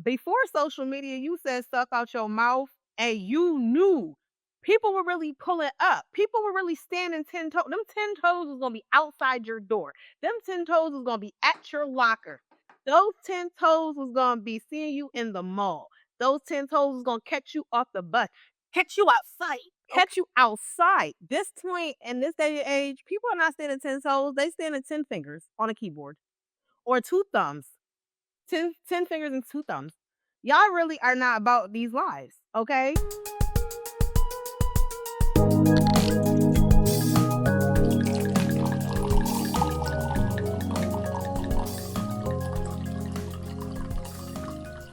before social media, you said stuck out your mouth and you knew people were really pulling up. People were really standing 10 toes. Them 10 toes was going to be outside your door. Them 10 toes was going to be at your locker. Those 10 toes was going to be seeing you in the mall. Those 10 toes was going to catch you off the bus. Catch you outside. Catch you outside. This point in this day and age, people are not standing 10 toes. They standing 10 fingers on a keyboard or 2 thumbs. 10 fingers and 2 thumbs. Y'all really are not about these lives, okay?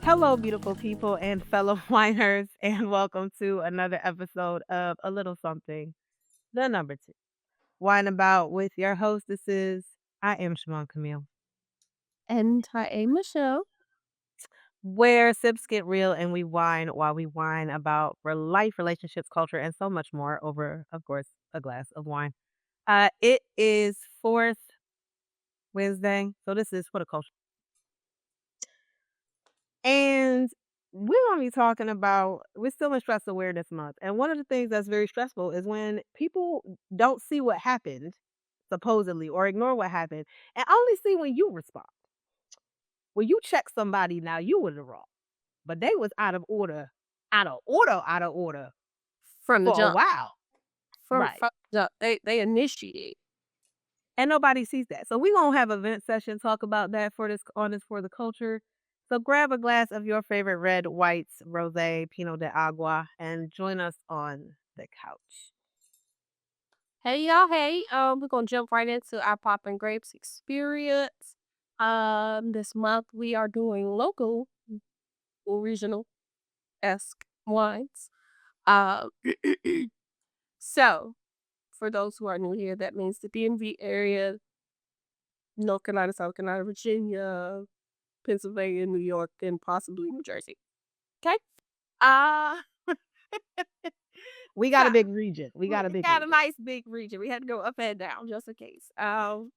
Hello, beautiful people and fellow whiners, and welcome to another episode of A Little Something, the number 2. Wine About with your hostesses. I am Shimon Camille. And I am Michelle. Where sips get real and we wine while we whine about life, relationships, culture, and so much more over, of course, a glass of wine. It is 4th Wednesday, so this is for the culture. And we're going to be talking about, we're still in Stress Awareness Month. And one of the things that's very stressful is when people don't see what happened, supposedly, or ignore what happened, and only see when you respond. When you check somebody, now you were the wrong. But they was out of order From the for a jump. while. From Right. the jump. They initiate. And nobody sees that. So we're gonna have a vent session, talk about that for this for the culture. So grab a glass of your favorite red, whites, rosé, Pinot de Agua, and join us on the couch. Hey y'all, hey. We're gonna jump right into our popping grapes experience. This month we are doing local or regional-esque wines. Um so for those who are new here, that means the DMV area, North Carolina, South Carolina, Virginia, Pennsylvania, New York, and possibly New Jersey. Okay? Uh We got a so big region. We we got a big got a region. nice big region. We had to go up and down just in case.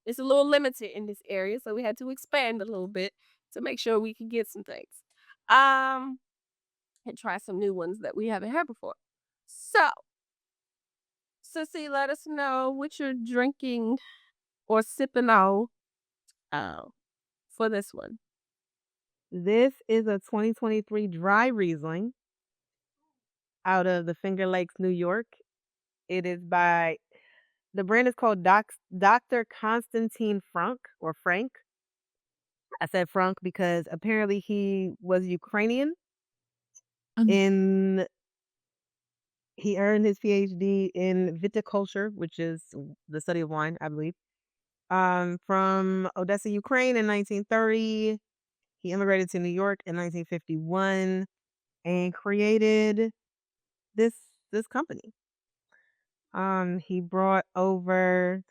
It's a little limited in this area, so we had to expand a little bit to make sure we could get some things. Um, and try some new ones that we haven't had before. So, Sissy, let us know what you're drinking or sipping on for this one. This is a 2023 dry Riesling out of the Finger Lakes, New York. It is by the brand is called Dr. Constantine Frank or Frank. I said Frank because apparently he was Ukrainian in he earned his PhD in viticulture, which is the study of wine, I believe. From Odessa, Ukraine in 1930. He immigrated to New York in 1951 and created this this company. He brought over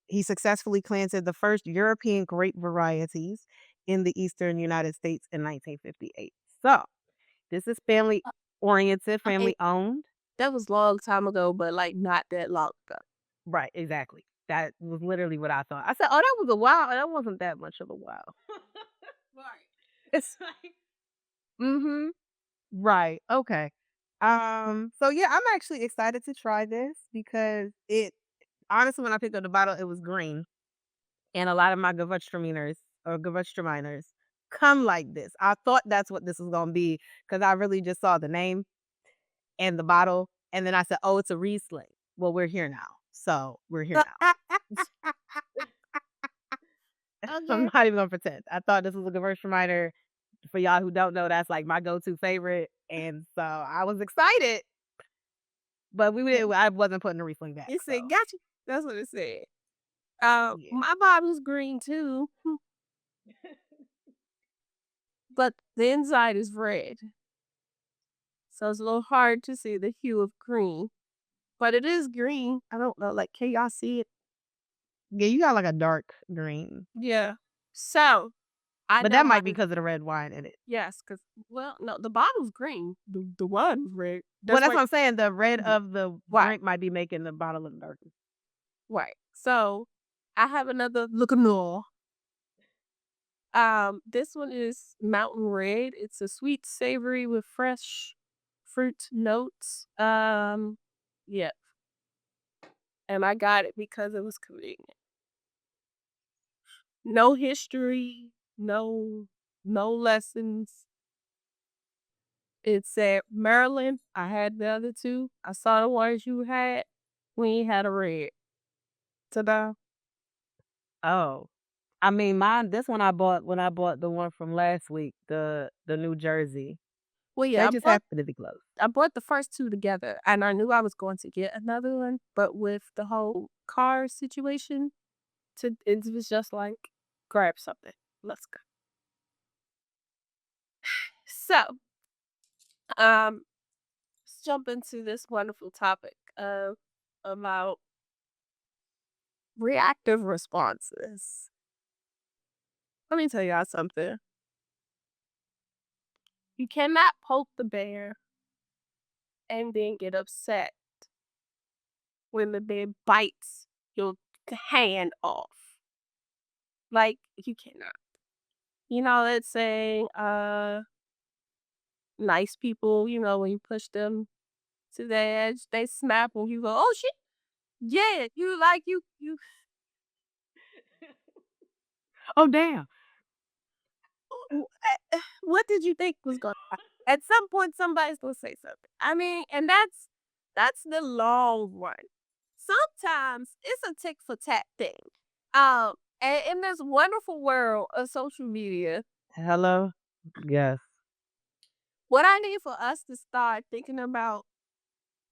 he successfully planted the first European grape varieties in the eastern United States in 1958. So, this is family oriented, I mean, family owned. that was a long time ago, but like not that long ago. Right, exactly. That was literally what I thought. I said, "Oh, that was a while." That wasn't that much of a while. Right. It's like, mm-hmm. Right. Okay. So yeah, I'm actually excited to try this because it honestly, when I picked up the bottle, it was green. And a lot of my Gewürztraminers come like this. I thought that's what this was gonna be because I really just saw the name and the bottle, and then I said, "Oh, it's a Riesling." Well, we're here now, so we're here now. I'm Okay. not even gonna pretend. I thought this was a Gewürztraminer. For y'all who don't know, that's like my go-to favorite, and so I was excited, but I wasn't putting the Riesling back. It So said, "Got you." That's what it said. yeah, My bottle's green too, but the inside is red, so it's a little hard to see the hue of green. But it is green. I don't know, like, can y'all see it? yeah, you got like a dark green, Yeah. So I but know that might be mine. because of the red wine in it. Yes, because well, no, the bottle's green. The wine is red. Well, That's that's why. what I'm saying. The red Mhm. of the Right, drink might be making the bottle look darker. right. So I have another look more. This one is Mountain Red. It's a sweet savory with fresh fruit notes. Yeah, and I got it because it was convenient. No history, no lessons. It said Maryland. I had the other two. I saw the ones you had. We ain't had a red. Ta-da. Oh. I mean, mine this one I bought when I bought the one from last week, the New Jersey. Well, yeah, They just happened to be close. I brought the first 2 together, and I knew I was going to get another one, but with the whole car situation, it was just like, grab something. Let's go. So, um, let's jump into this wonderful topic of about reactive responses. Let me tell y'all something. You cannot poke the bear and then get upset when the bear bites your hand off. Like, you cannot. You know, let's say, nice people, when you push them to the edge, they snap and you go, "Oh shit." Yeah, you like you Oh, damn. what did you think was going to happen? At some point somebody's going to say something. I mean, and that's the long run. Sometimes it's a tick for tat thing. And in this wonderful world of social media, Hello? Yes. what I need for us to start thinking about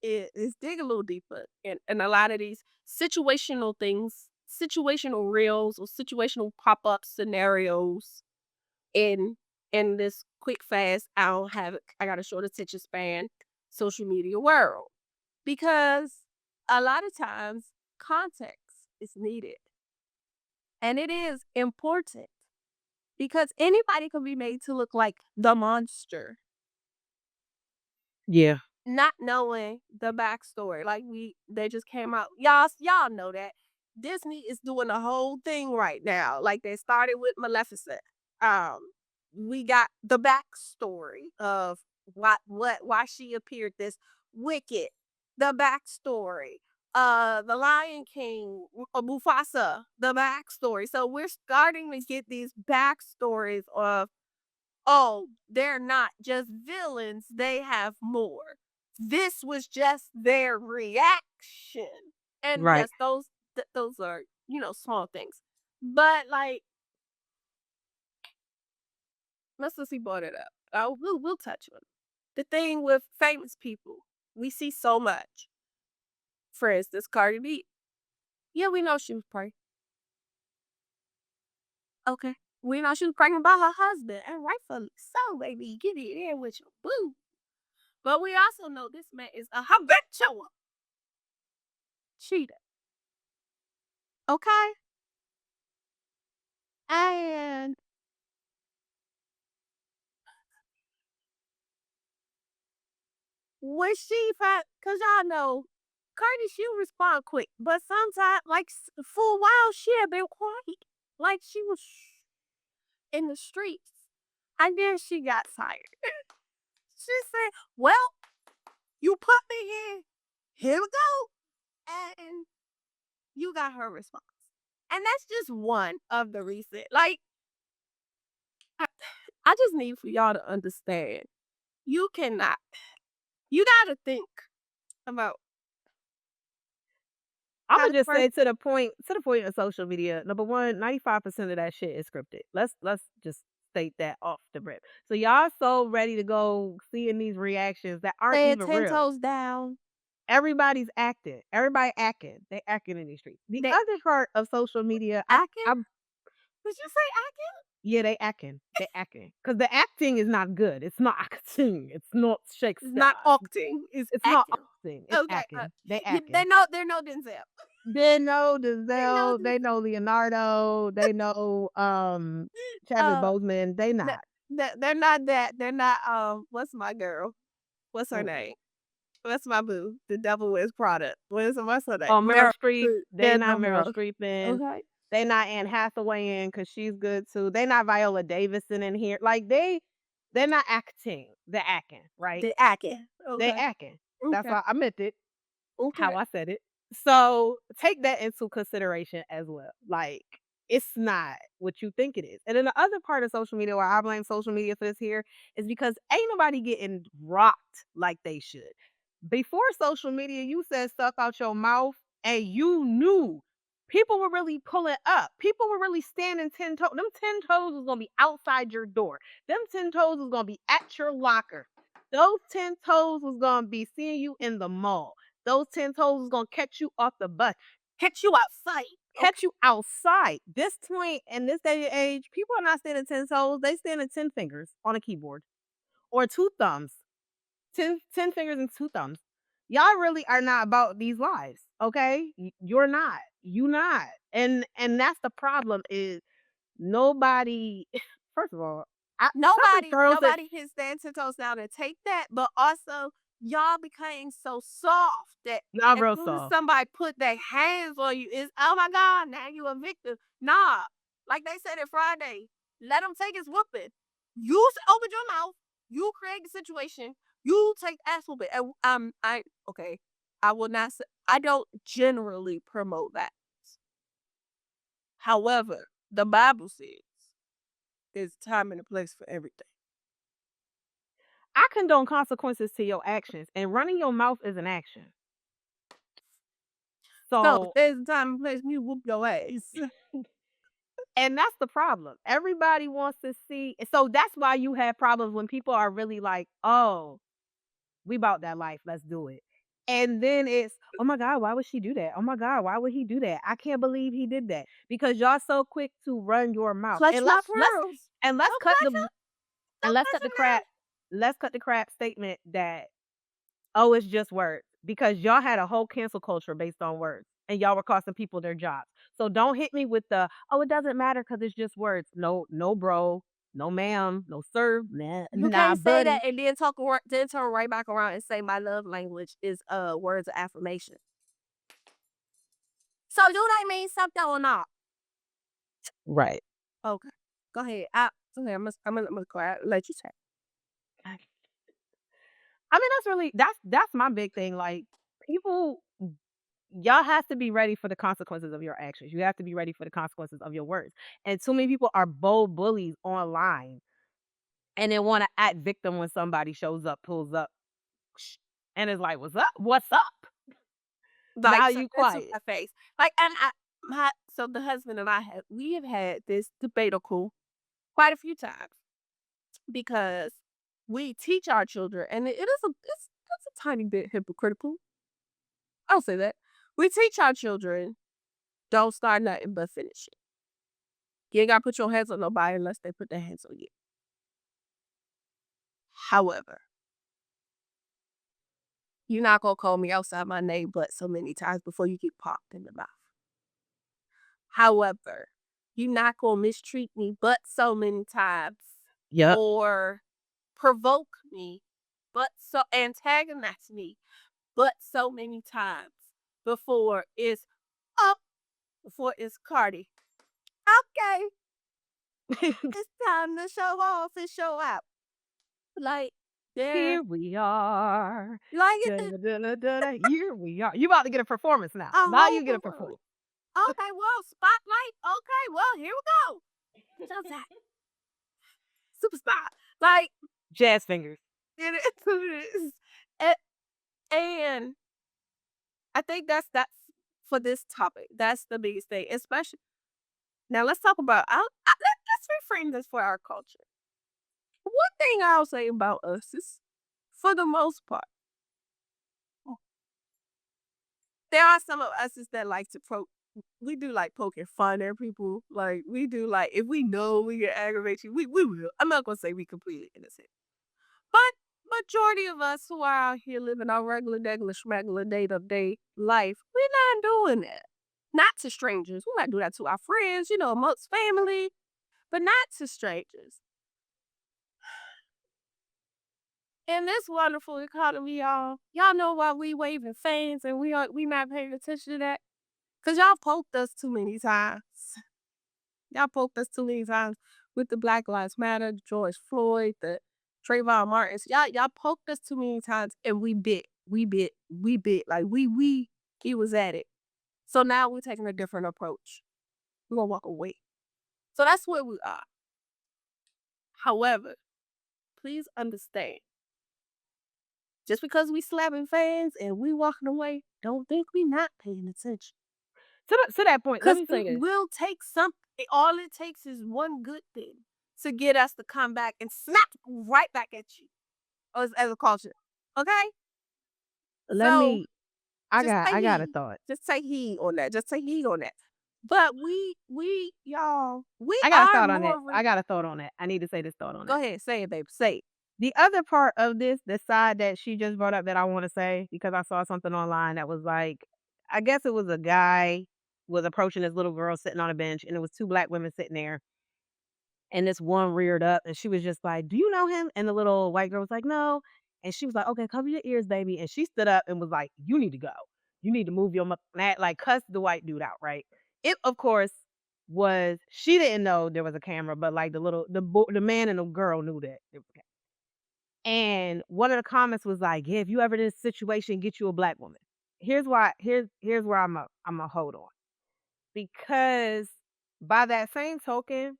is dig a little deeper in a lot of these situational things, situational reels or situational pop-up scenarios in this quick fast, I got a short attention span social media world. Because a lot of times context is needed. And it is important because anybody can be made to look like the monster, Yeah. not knowing the backstory. Like they just came out. Y'all know that Disney is doing the whole thing right now. Like they started with Maleficent. Um, we got the backstory of why she appeared this wicked. The backstory. The Lion King, Mufasa. The backstory. So we're starting to get these backstories of, oh, they're not just villains, they have more. This was just their reaction. And Right. yes, those are, small things. But like Mr. C brought it up. We'll touch on it. The thing with famous people, we see so much. For instance, Cardi B. Yeah, we know she was pregnant. Okay. We know she was pregnant by her husband, and rightfully so, baby. Get it in with your boo. But we also know this man is a habitual cheater. Okay? And when she find, cause y'all know, Cardi, she'll respond quick. But sometimes, like for a while, she had been quiet. Like she was in the streets. And then she got tired. She said, well, you put me here. Here we go. And you got her response. And that's just one of the recent. Like, I, I just need for y'all to understand. You cannot. You gotta think about I'ma how the just person say to the point of social media, number one, 95% of that shit is scripted. Let's just state that off the rip. So y'all so ready to go seeing these reactions that aren't said even 10 real. toes down. Everybody's acting. Everybody acting. They acting in these streets. The They other part of social media, acting? I Did you say acting? yeah, they acting. They acting. Cause the acting is not good. It's not acting. It's not It's Shakespeare. not acting. It's It's not acting. acting. It's Okay. acting. They They acting. know they're no Denzel. They know They know Denzel, they Denzel. know Leonardo, they know, Chadwick Uh, Boseman, they th- not. they're not that. They're not. What's my girl? What's her Mm-mm. name? What's my boo? The Devil Wears Prada. What's her name? Oh, Meryl Meryl Streep, Streep. they Yeah, not no Meryl Meryl. Streep and Okay. They not Anne Hathaway in because she's good too. They not Viola Davidson in here. Like they're not acting. They're acting, right? The acting. They Okay. acting. That's Okay. why I meant it how Okay. I said it. So take that into consideration as well. Like it's not what you think it is. And then the other part of social media where I blame social media for this here is because ain't nobody getting rocked like they should. Before social media, you said stuff out your mouth and you knew people were really pulling up. People were really standing 10 toes. Them 10 toes was gonna be outside your door. Them 10 toes was gonna be at your locker. Those 10 toes was gonna be seeing you in the mall. Those 10 toes is gonna catch you off the bus, Catch you outside. Okay. catch you outside. This point in this day and age, people are not standing 10 toes, they standing 10 fingers on a keyboard or 2 thumbs. 10 fingers and 2 thumbs. Y'all really are not about these lives, okay? You're not. You not. And that's the problem is nobody first of all, something throws it. Nobody can stand 10 toes down and take that, but also y'all became so soft that Not as real soon as soft. somebody put their hands on you, it's, "Oh my god, now you a victim." Nah, like they said it Friday, let him take his whooping. You open your mouth, you create the situation, you take ass whooping. And, I okay, I will not say I don't generally promote that. However, the Bible says there's a time and a place for everything. I condone consequences to your actions, and running your mouth is an action. So, So there's a time and place when you whoop your ass. and that's the problem. Everybody wants to see so that's why you have problems when people are really like, "Oh, we about that life, let's do it." And then it's, "Oh my god, why would she do that? Oh my god, why would he do that? I can't believe he did that." Because y'all so quick to run your mouth. Clutch And my let's pearls. and let's Don't cut clutch the 'em. and Don't clutch 'em now. let's cut the crap statement that oh, it's just words because y'all had a whole cancel culture based on words and y'all were costing people their jobs. So don't hit me with the, oh, it doesn't matter because it's just words. No, no, bro. No, ma'am. No, sir. Nah, You nah, can't say buddy. that and then then turn right back around and say my love language is words of affirmation. So do they mean something or not? Right. Okay. Go ahead. Okay, I'm gonna go out, let you say. I mean, that's my big thing. Like people, y'all have to be ready for the consequences of your actions. You have to be ready for the consequences of your words. And too many people are bold bullies online and then want to act victim when somebody shows up, pulls up, and is like, "What's up? What's up?" Like Now so you into quiet. my face. Like and so the husband and I have had this debacle quite a few times because we teach our children and it's a tiny bit hypocritical. I'll say that. We teach our children don't start nothing but finish it. You ain't gotta put your hands on nobody unless they put their hands on you. However, you're not gonna call me outside my name but so many times before you get popped in the mouth. However, you're not gonna mistreat me but so many times Yep. or provoke me but so antagonize me but so many times before it's up before it's Cardi. Okay, it's time to show off and show out. Like there, Here we are. like it, Da-da-da-da-da. Here we are. You about to get a performance now. a Now whole you get a performance. performance. Okay, well, spotlight. Okay, well, here we go. Just that superstar. Like Jazz fingers. it is. And, and I think that's for this topic. That's the biggest thing. Especially now, let's talk about. Let's reframe this for our culture. One thing I'll say about us is, for the most part, there are some of us is that like to we do like poking fun at people. Like we do like if we know we can aggravate you, we will. I'm not gonna say we completely innocent. But majority of us who are out here living our regular schmegular day-to-day life, we're not doing that. Not to strangers. We might do that to our friends, amongst family, but not to strangers. In this wonderful economy, y'all know why we waving fans and we not paying attention to that? 'Cause y'all poked us too many times. Y'all poked us too many times with the Black Lives Matter, George Floyd, the Trayvon Martins. Y'all poked us too many times and we bit. We bit. Like we was at it. So now we're taking a different approach. We're gonna walk away. So that's where we are. However, please understand, just because we slapping fans and we walking away, don't think we not paying attention. To that point, let Cause me say it this. will take something. All it takes is one good thing to get us to come back and snap right back at you as a culture. Okay? Let So me just take I got a heed. thought. Just take heed on that. Just take heed on that. But y'all, we I got a are thought on more that. of a I got a thought on that. I need to say this thought on go it. ahead, say it, baby. Say it. The other part of this, the side that she just brought up that I wanna say, because I saw something online that was like, I guess it was a guy was approaching this little girl sitting on a bench, and it was 2 black women sitting there, and this one reared up, and she was just like, "Do you know him?" And the little white girl was like, "No." And she was like, "Okay, cover your ears, baby." And she stood up and was like, "You need to go. You need to move your like, cussed the white dude out, right? It, of course, was she didn't know there was a camera, but, like, the man and the girl knew that it was a camera. And one of the comments was like, "Yeah, if you ever in this situation, get you a black woman." Here's where Imma hold on. Because by that same token,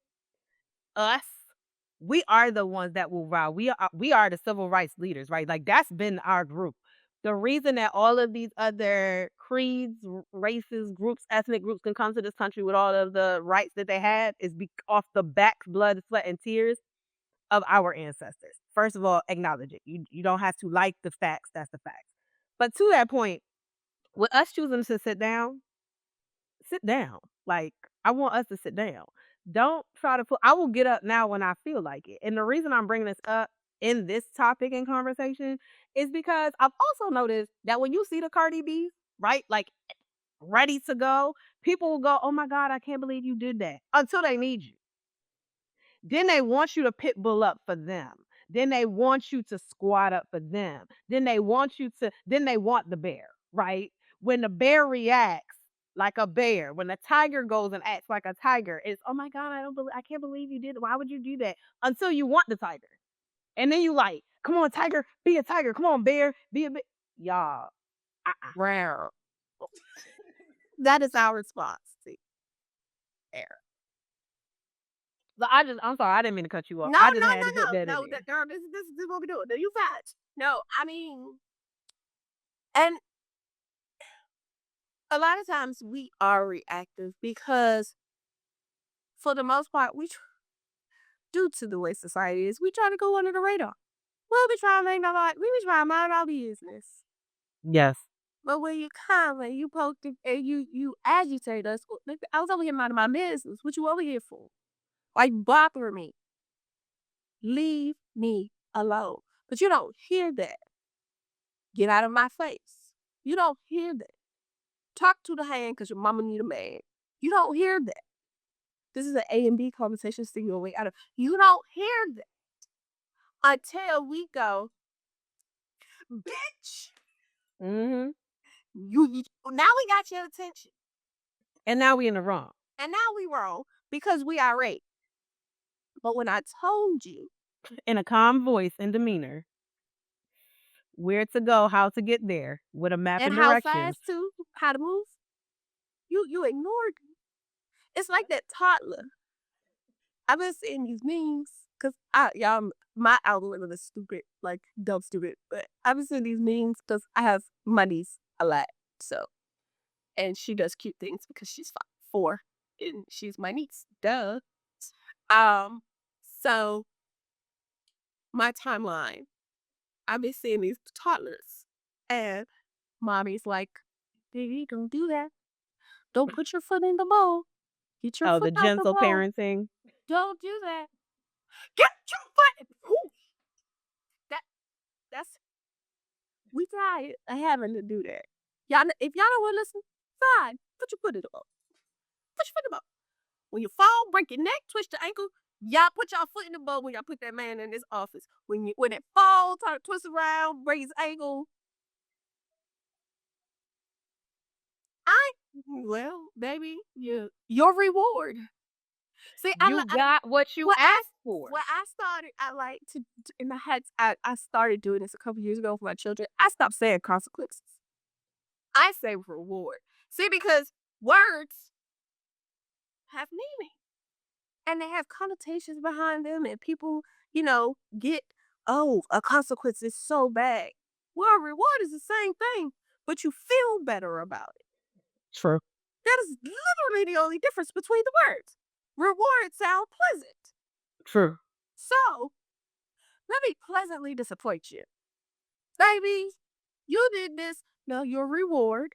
us, we are the ones that will row. We are the civil rights leaders, right? Like, that's been our group. The reason that all of these other creeds, races, groups, ethnic groups can come to this country with all of the rights that they have is off the back, blood, sweat, and tears of our ancestors. First of all, acknowledge it. You don't have to like the facts. That's the facts. But to that point, with us choosing to sit down. Like, I want us to sit down. Don't try to put I will get up now when I feel like it. And the reason I'm bringing this up in this topic and conversation is because I've also noticed that when you see the Cardi B, right? Like, ready to go, people will go, "Oh my god, I can't believe you did that." Until they need you. Then they want you to pit bull up for them. Then they want you to squat up for them. Then they want the bear, right? When the bear reacts like a bear, when the tiger goes and acts like a tiger, it's, "Oh my god, I can't believe you did it. Why would you do that?" Until you want the tiger. And then you like, "Come on, tiger, be a tiger. Come on, bear, be a bear." Y'all, uh-uh. Rare. That is our response to air. So I'm sorry, I didn't mean to cut you off. No, I just no, had to put no, that no, in no. there. Girl, this is what we do. No, you fat. No, I mean, and a lot of times we are reactive because for the most part, due to the way society is, we try to go under the radar. We'll be trying to make nobody, we be trying to mind our business. Yes. But when you come and you poke and you agitate us, like, I was over here minding my business. What you over here for? Like bother me. Leave me alone. But you don't hear that. Get out of my face. You don't hear that. Talk to the hand because your mama need a man. You don't hear that. This is an A and B conversation, so you're way out of. You don't hear that until we go, bitch. Mhm. You now we got your attention, And now we in the wrong. and now we wrong because we irate. But when I told you In a calm voice and demeanor, where to go, how to get there, with a map and and how directions. fast to how to move, you ignored me. It's like that toddler. I've been seeing these memes because my algorithm is stupid, like dumb stupid. But I've been seeing these memes because I have my niece a lot, so and she does cute things because she's 4 and she's my niece. Duh. Um, so my timeline, I've been seeing these toddlers, and mommy's like, "Baby, don't do that. Don't put your foot in the bowl. Get your Oh, the foot out the gentle bowl. parenting. Don't do that. Get your foot." Whew, that that's we tried having to do that. If y'all don't want to listen, fine. Put your foot in the bowl. Put your foot in the bowl. When you fall, break your neck, twist your ankle, y'all put y'all foot in the bowl when y'all put that man in his office. When it falls, twist around, break his ankle. I Well, baby, your reward. See, You got what you what I asked for. what I started, I like to in my head. I started doing this a couple years ago for my children. I stopped saying consequences. I say reward. See, because words have meaning and they have connotations behind them, and people, get, oh, a consequence is so bad. Well, a reward is the same thing, but you feel better about it. True. That is literally the only difference between the words. Reward sound pleasant. True. So let me pleasantly disappoint you. Baby, you did this. Now your reward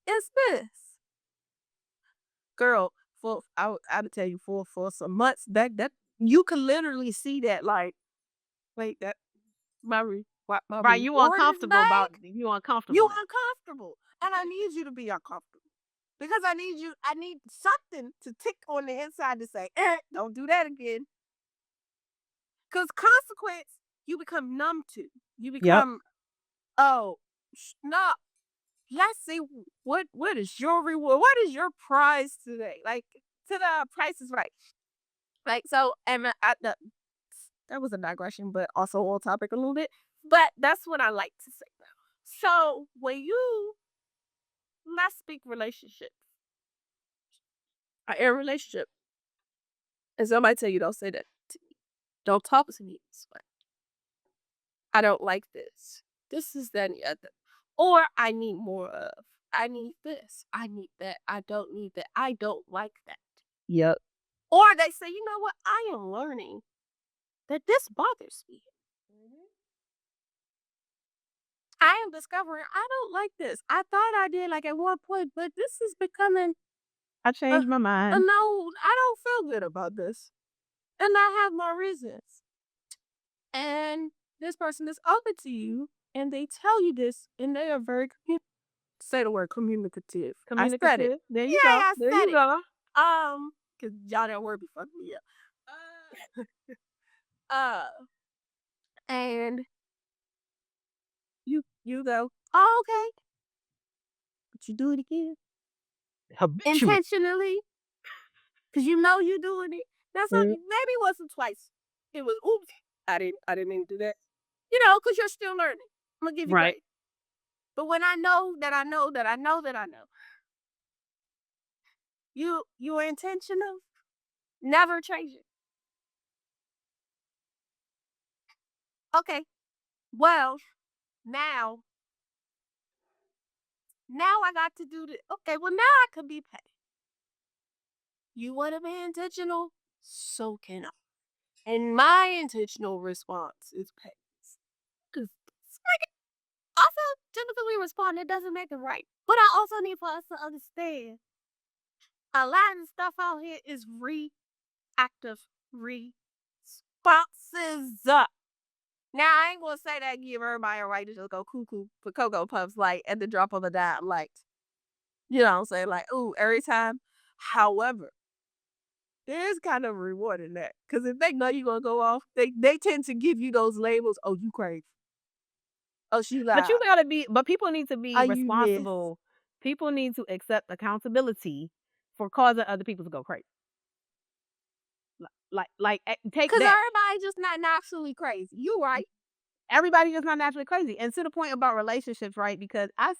is this. Girl, I would tell you for some months back that you could literally see that like, wait, that my Right, you reward is uncomfortable about back. you You uncomfortable now. uncomfortable. And I need you to be uncomfortable. Because I need something to tick on the inside to say, don't do that again. Because consequence, you become numb to. You Yep. become, oh, no, let's see what is your reward? What is your prize today? Like to the price is right. Like so, and that was a digression, but also on topic a little bit. But that's what I like to say now. So when you let's speak relationship, in a relationship, and somebody tell you don't say that, don't talk to me this way. I don't like this. This is that and the other. Or I need more of. I need this. I need that. I don't need that. I don't like that. Yep. Or they say, you know what? I am learning that this bothers me. Mhm. I am discovering I don't like this. I thought I did like at one point, but this is becoming I a, changed my a mind. no. I don't feel good about this. And I have my reasons. And this person is open to you and they tell you this and they are very say the word communicative. I said it. Communicative. There you Yeah, go. I There said you it. go. Cause y'all that word be fucking me up. Uh and you go, oh, okay, but you do it again. Habitual. Intentionally, cause you know you doing it. That's not Mhm. maybe once or twice. It was oops. I didn't mean to do that. Cause you're still learning. I'm gonna give you Right. grace. But when I know that I know that I know that I know, you are intentional, never change it. Okay. Well, now now I got to do the okay, well now I could be petty. You wanna be intentional? So can I. And my intentional response is petty. Cause also typically respond, it doesn't make it right. But I also need for us to understand a lot of stuff out here is reactive responses. Now I ain't gonna say that give everybody a right to just go cuckoo for Cocoa Puffs like at the drop of a dime, like you know what I'm saying? Like, ooh, every time. However, there is kind of a reward in that. Cause if they know you gonna go off, they tend to give you those labels. Oh, you crazy. Oh, she But you lied. gotta be but people need to be Are you this? responsible. People need to accept accountability for causing other people to go crazy. Take Cause that. everybody just not naturally crazy. You right. Everybody is not naturally crazy. And to the point about relationships, right? Because I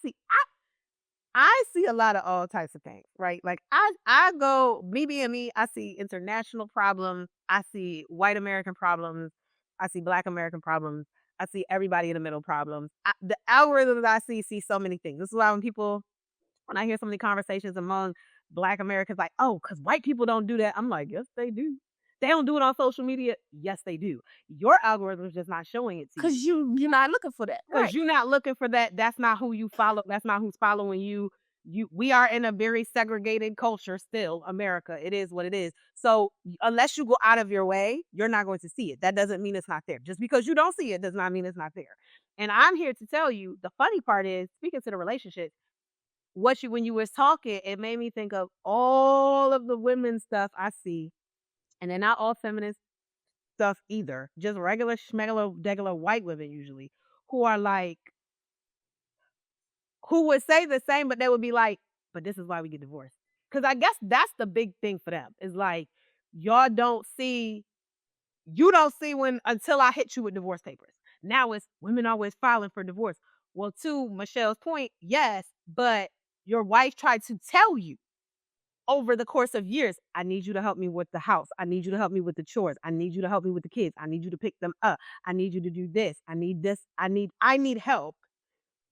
see a lot of all types of things, right? Like I go me being me, I see international problems, I see white American problems, I see black American problems, I see everybody in the middle problems. The algorithms I see so many things. This is why when I hear so many conversations among black Americans like, "Oh, cuz white people don't do that." I'm like, "Yes, they do." They don't do it on social media. Yes, they do. Your algorithm is just not showing it to Cause you. you're not looking for that. Because Right. you're not looking for that. That's not who you follow. That's not who's following you. We are in a very segregated culture still, America. It is what it is. So unless you go out of your way, you're not going to see it. That doesn't mean it's not there. Just because you don't see it does not mean it's not there. And I'm here to tell you the funny part is speaking to the relationship, when you was talking, it made me think of all of the women stuff I see. And they're not all feminist stuff either. Just regular schmegular, degular white women usually who are like who would say the same, but they would be like, but this is why we get divorced. Because I guess that's the big thing for them. Is like y'all don't see you don't see when until I hit you with divorce papers. Now it's women always filing for divorce. Well, to Michelle's point, yes, but your wife tried to tell you over the course of years, I need you to help me with the house. I need you to help me with the chores. I need you to help me with the kids. I need you to pick them up. I need you to do this. I need this. I need help.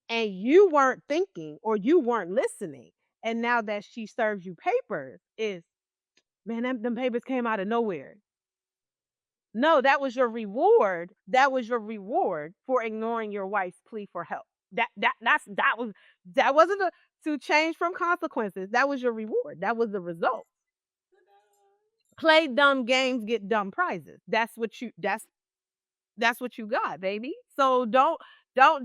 And you weren't thinking or you weren't listening. And now that she serves you papers, is man, them papers came out of nowhere. No, that was your reward. That was your reward for ignoring your wife's plea for help. That wasn't to change from consequences. That was your reward. That was the result. Play dumb games, get dumb prizes. That's what you got, baby. So don't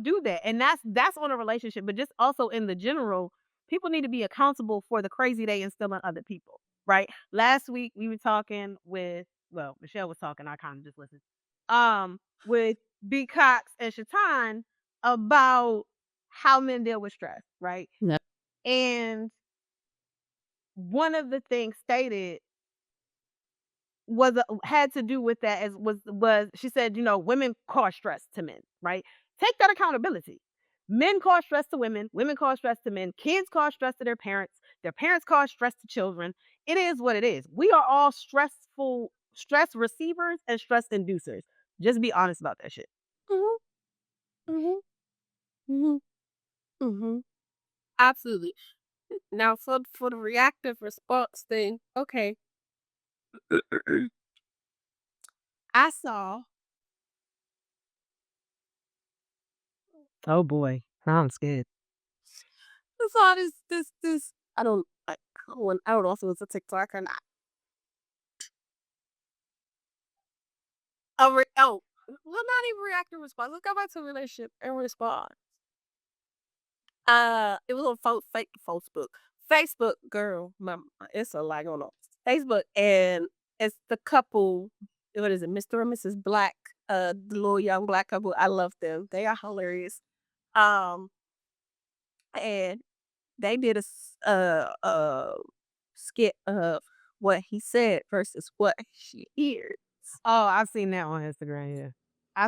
do that. And that's on a relationship, but just also in the general, people need to be accountable for the crazy they instill in other people, right? Last week we were talking with Michelle was talking, I kind of just listened. With B Cox and Shatan about how men deal with stress, right? No. And one of the things stated was had to do with that as was she said, women cause stress to men, right? Take that accountability. Men cause stress to women cause stress to men, kids cause stress to their parents cause stress to children. It is what it is. We are all stress receivers and stress inducers. Just be honest about that shit. Mhm, mhm, mhm, mhm. Absolutely. Now for the reactive response thing, okay. I saw Oh boy. Now I'm scared. I saw this I don't know if it was a TikTok or not. Well, not even reactive response. Let's go back to relationship and response. It was on fake Facebook. Facebook, girl, it's a lot going on. Facebook, and it's the couple. What is it, Mr. and Mrs. Black? The little young black couple. I love them. They are hilarious. Um, and they did skit of what he said versus what she hears. Oh, I've seen that on Instagram, yeah. I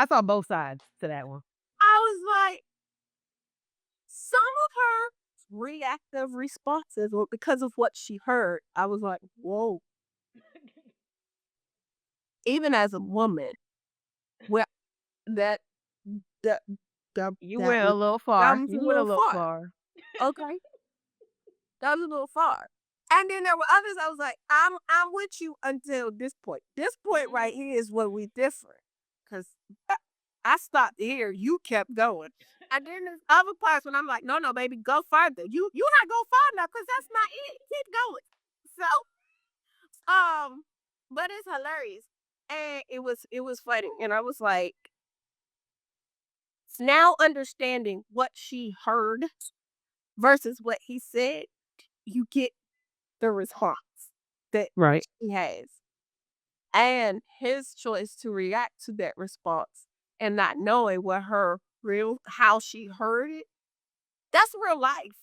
saw both sides to that one. I was like, some of her reactive responses were because of what she heard. I was like, whoa. Even as a woman, well, that that that You that went a was little far. that was a You went a little little far. far. Okay, that was a little far. And then there were others. I was like, I'm with you until this point. This point right here is where we differ, because I stopped here. You kept going. And then there's other parts when I'm like, no, no, baby, go further. You not go far enough because that's not it. Keep going. So but it's hilarious. And it was funny. And I was like, now understanding what she heard versus what he said, you get the response that Right. she has. And his choice to react to that response and not knowing what her real how she heard it, that's real life.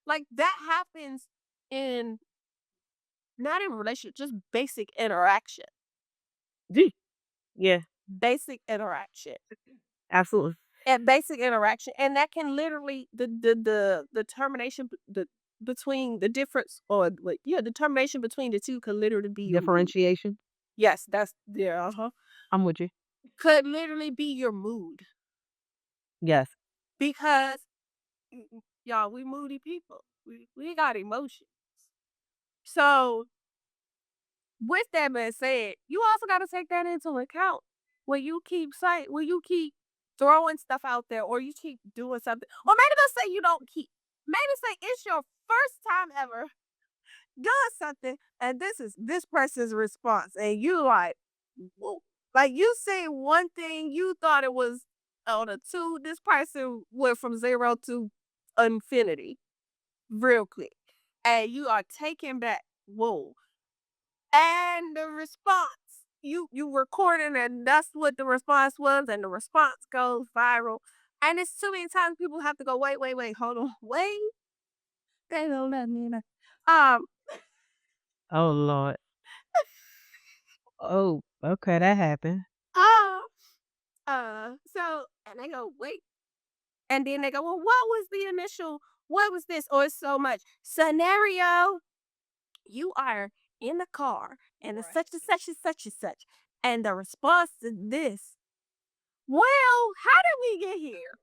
Like that happens in not in relationship, just basic interaction. Gee. Yeah, Basic interaction. absolutely. And basic interaction. And that can literally the termination the between the difference or like yeah, the termination between the two could literally be your mood. Differentiation. Yes, that's yeah, uh-huh. I'm with you. Could literally be your mood. Yes. Because y'all, we moody people. We got emotions. So with that being said, you also gotta take that into account when you keep throwing stuff out there or you keep doing something. Or maybe let's say you don't keep. Maybe say it's your first time ever doing something and this is this person's response and you like, whoa. Like you say one thing, you thought it was on a two, this person went from zero to infinity real quick. And you are taken back. Whoa. And the response, you recording and that's what the response was, and the response goes viral. And it's too many times people have to go, wait, hold on, wait. They don't let me know. Um, Oh Lord. Oh, okay, that happened. uh, so and they go, wait. And then they go, well, what was the initial, what was this? Or it's so much scenario. You are in the car and it's Right. such and such and such and such. And the response to this, well, how did we get here?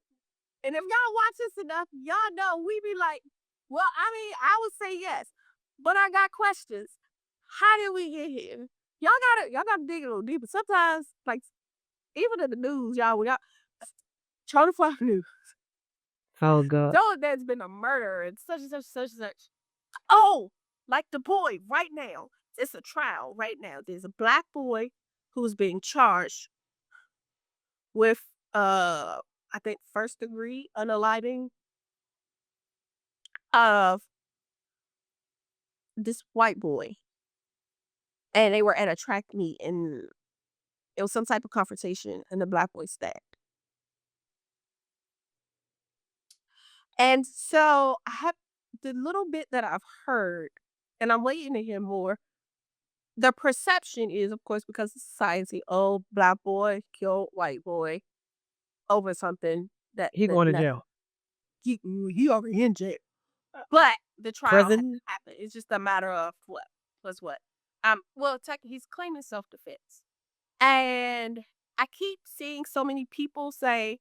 And if y'all watch this enough, y'all know we be like, well, I mean, I would say yes, but I got questions. How did we get here? Y'all gotta dig a little deeper. Sometimes, like even in the news, y'all, we got trying to find news. Oh God. So there's been a murder and such and such, such and such. Oh, like the boy right now. It's a trial right now. There's a black boy who's being charged with I think first degree unaliving of this white boy. And they were at a track meet and it was some type of confrontation and the black boy stabbed. And so I have the little bit that I've heard, and I'm waiting to hear more. The perception is, of course, because of society, oh, black boy killed white boy over something He that going to nothing. jail. He already in jail. But the trial hasn't Prison? happened. It's just a matter of what was what. Well, technically, he's claiming self defense, and I keep seeing so many people say,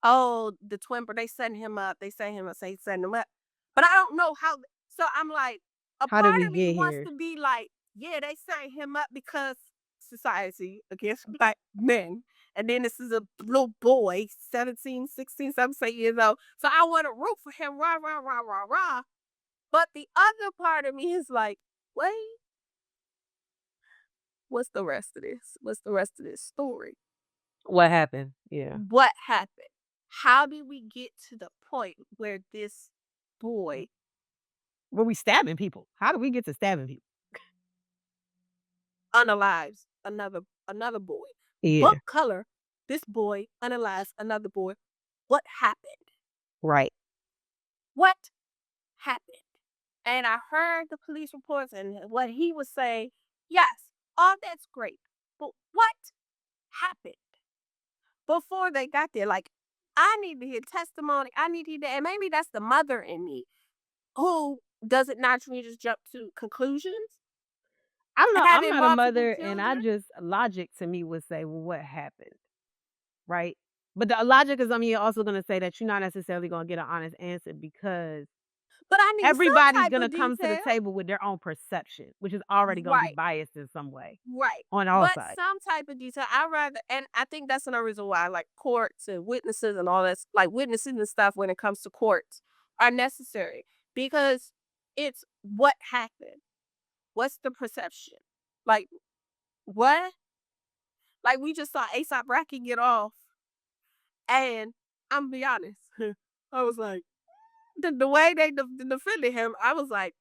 "Oh, the twin, but they setting him up. They setting him up. Say setting him up." But I don't know how. So I'm like, a How did part we of me get wants here? to be like, "Yeah, they setting him up because society against black men." And then this is a little boy, 17, 16, 17 years old. So I want to root for him, rah, rah, rah, rah, rah. But the other part of me is like, wait, what's the rest of this? What's the rest of this story? What happened? Yeah. What happened? How did we get to the point where this boy Were we stabbing people? How did we get to stabbing people? unalives another boy? Book Yeah. color, this boy unalives another boy. What happened? Right. What happened? And I heard the police reports and what he was saying. Yes, all that's great. But what happened before they got there? Like, I need to hear testimony. I need to hear that. And maybe that's the mother in me who doesn't naturally just jump to conclusions. I don't know. I'm Having not a multiple mother, and I children. just logic to me would say, well, what happened? Right. But the logic is, I mean, you're also going to say that you're not necessarily going to get an honest answer because But I need some everybody's type gonna of come to the detail. table with their own perception, which is already gonna be Right. biased in some way Right. on all But sides. some type of detail. I rather, and I think that's another reason why like courts and witnesses and all that, like witnesses and stuff when it comes to courts are necessary because it's what happened. What's the perception? Like what? Like we just saw ASAP Rocky get off, and I'm be honest, I was like the way they defended him. I was like,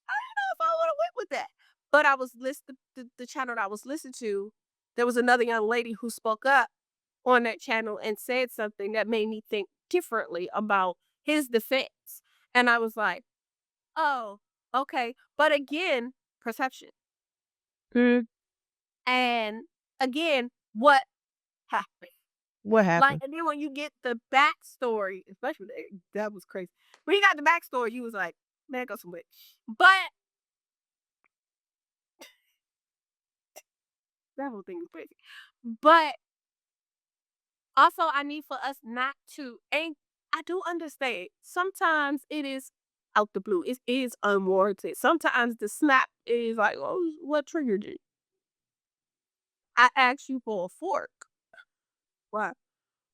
I don't know if I would have went with that. But I was listening the channel that I was listening to. There was another young lady who spoke up on that channel and said something that made me think differently about his defense. And I was like, oh, okay. But again, perception. Mm, And again, what happened? what Like, happened? and then when you get the backstory, especially that was crazy. When you got the backstory, you was like, man, go some way. But that whole thing is crazy. But also, I need for us not to, and I do understand. Sometimes it is out the blue. It is unwarranted. Sometimes the snap is like, oh, what triggered you? I asked you for a fork.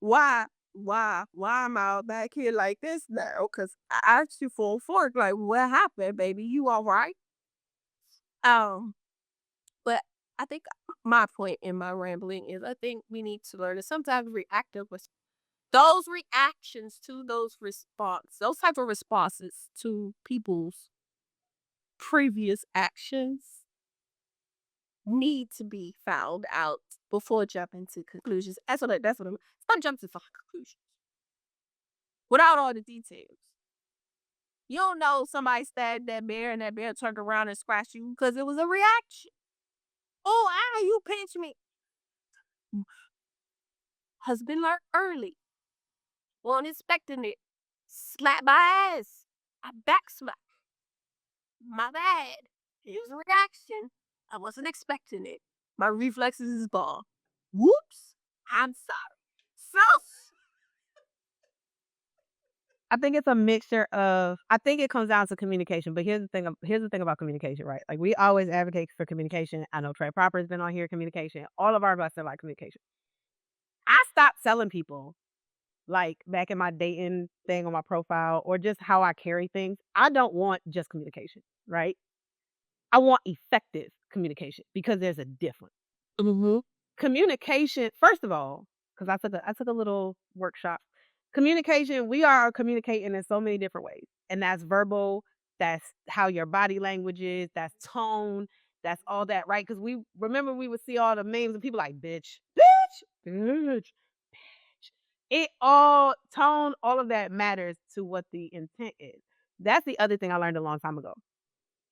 Why? Why? Why am I back here like this now? Because I asked you for a fork. Like, what happened, baby? You all right? Um, but I think my point in my rambling is I think we need to learn that sometimes reactive was those reactions to those type of responses to people's previous actions need to be found out before jumping to conclusions. That's what I'm it's not jump to fucking conclusions without all the details. You don't know somebody stabbed that bear and that bear turned around and scratched you because it was a reaction. Oh, ah, you pinched me. Husband learned early. Wasn't expecting it. Slap my ass. I back slap. My bad. It was a reaction. I wasn't expecting it. My reflexes is bomb. Whoops. I'm sorry. So I think it's a mixture of I think it comes down to communication, but here's the thing about communication, right? Like, we always advocate for communication. I know Trey Proper has been on here, communication. All of our guests are like communication. I stopped selling people, like, back in my dating thing on my profile or just how I carry things. I don't want just communication, right? I want effective communication because there's a difference. Mhm. Communication, first of all, because I took a little workshop. Communication, we are communicating in so many different ways. And that's verbal, that's how your body language is, that's tone, that's all that, right? Because we remember we would see all the memes and people like bitch, bitch, bitch. It all tone, all of that matters to what the intent is. That's the other thing I learned a long time ago.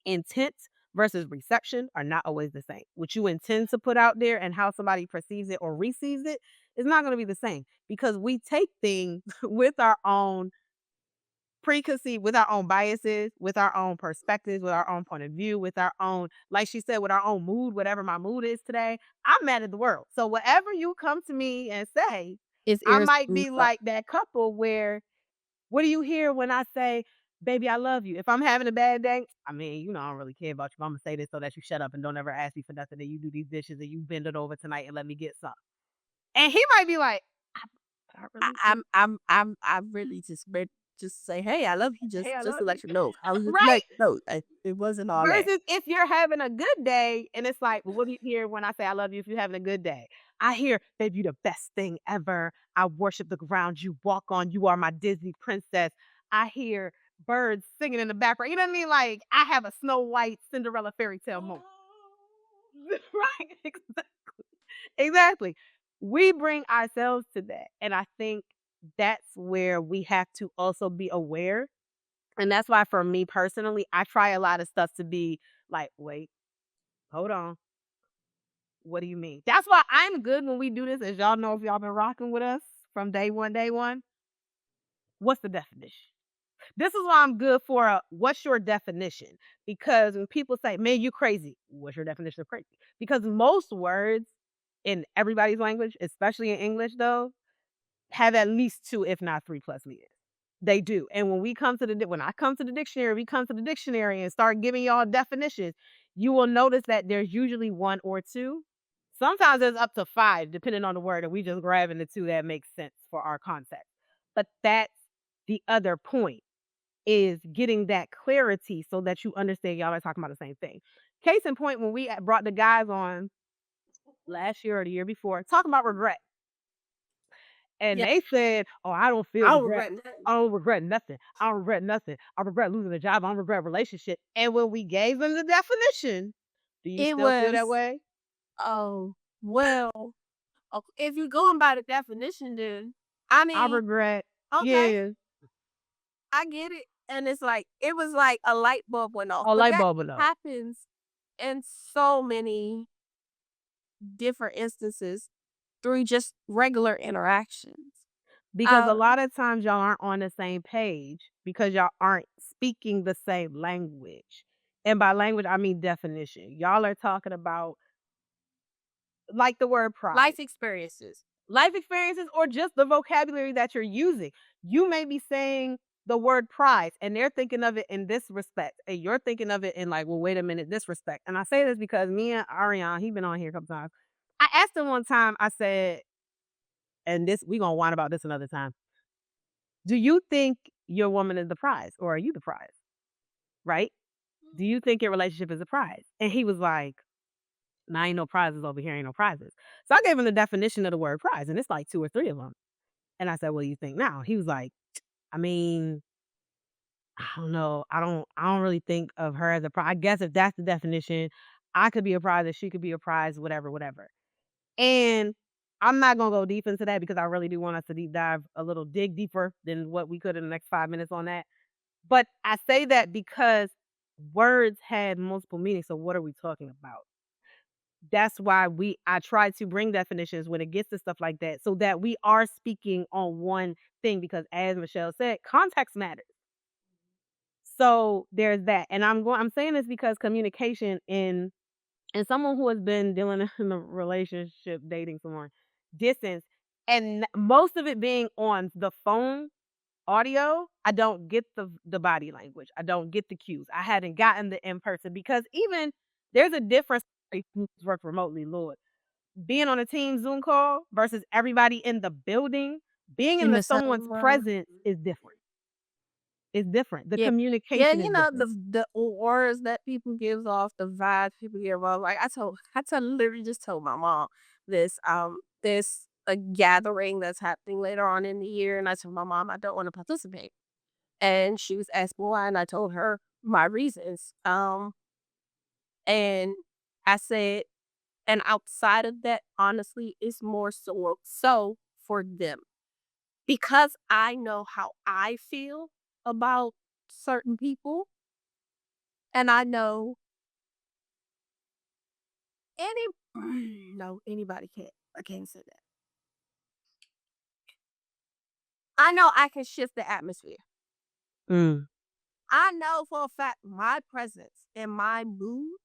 Intent versus reception are not always the same. What you intend to put out there and how somebody perceives it or receives it is not going to be the same because we take things with our own preconceived, with our own biases, with our own perspectives, with our own point of view, with our own, like she said, with our own mood, whatever my mood is today. I'm mad at the world. So whatever you come to me and say, It's I might irritating. be like that couple where what do you hear when I say, "Baby, I love you"? If I'm having a bad day, I mean, I don't really care about you, but Imma say this so that you shut up and don't ever ask me for nothing, and you do these dishes and you bend it over tonight and let me get some. And he might be like, I really think, I really just meant just say, "Hey, I love you," "Hey, I just to love you." let you know. I was just Right? let you know. It wasn't all that. Versus if you're having a good day and it's like, well, what do you hear when I say I love you if you're having a good day? I hear, babe, you the best thing ever. I worship the ground you walk on. You are my Disney princess. I hear birds singing in the background. You know what I mean? Like I have a Snow White Cinderella fairy tale moment. Right? Exactly. We bring ourselves to that. And I think that's where we have to also be aware. And that's why for me personally, I try a lot of stuff to be like, wait, hold on. What do you mean? That's why I'm good when we do this, as y'all know if y'all been rocking with us from day one. What's the definition? This is why I'm good for a what's your definition? Because when people say, man, you crazy, what's your definition of crazy? Because most words in everybody's language, especially in English though, have at least 2, if not 3 plus meanings. They do. And when I come to the dictionary, we come to the dictionary and start giving y'all definitions, you will notice that there's usually 1 or 2. Sometimes there's up to 5, depending on the word, and we just grabbing the 2 that makes sense for our context. But that's the other point is getting that clarity so that you understand y'all are talking about the same thing. Case in point, when we brought the guys on last year or the year before, talking about regret. And Yeah, they said, "Oh, I don't feel I don't regret. regret nothing. I don't regret nothing. I don't regret nothing. I regret losing a job. I don't regret a relationship." And when we gave them the definition, do you It still feel that was, way? oh, well, if you're going by the definition, then I I mean, regret. okay, Yeah, I get it. And it's like it was like a light bulb went off, a but light that bulb went off. happens in so many different instances through just regular interactions. Because a Um, lot of times y'all aren't on the same page because y'all aren't speaking the same language. And by language, I mean definition. Y'all are talking about like the word pride. life experiences. Life experiences or just the vocabulary that you're using. You may be saying the word prize and they're thinking of it in this respect, and you're thinking of it in like, well, wait a minute, this respect. And I say this because me and Ariane, he been on here a couple times. I asked him one time, I said, and this we gonna whine about this another time. Do you think your woman is the prize or are you the prize? Right? Do you think your relationship is a prize? And he was like, nah, ain't no prizes over here, ain't no prizes. So I gave him the definition of the word prize, and it's like 2 or 3 of them. And I said, "What do you think now?" He was like, "I mean, I don't know. I don't really think of her as a prize. I guess if that's the definition, I could be a prize and she could be a prize, whatever, whatever." And I'm not gonna go deep into that because I really do want us to deep dive a little dig deeper than what we could in the next 5 minutes on that. But I say that because words had multiple meanings. So what are we talking about? That's why I try to bring definitions when it gets to stuff like that so that we are speaking on one thing because as Michelle said, context matters. So there's that. And I'm saying this because communication and someone who has been dealing in a relationship, dating someone, distance, and most of it being on the phone audio, I don't get the body language. I don't get the cues. I hadn't gotten the in person because even there's a difference. If you work remotely, Lord, being on a team Zoom call versus everybody in the building, being in In the the someone's same room. presence is different. It's different. The Yeah. Yeah, communication is you know, different. the words that people gives off, the vibes people give off. Like I literally just told my mom this a gathering that's happening later on in the year, and I told my mom I don't want to participate. And she was asking why, and I told her my reasons. And I said, and outside of that, honestly, it's more so for them because I know how I feel about certain people, and I know any no, anybody can't. I can't say that. I know I can shift the atmosphere. Mm, I know for a fact my presence and my mood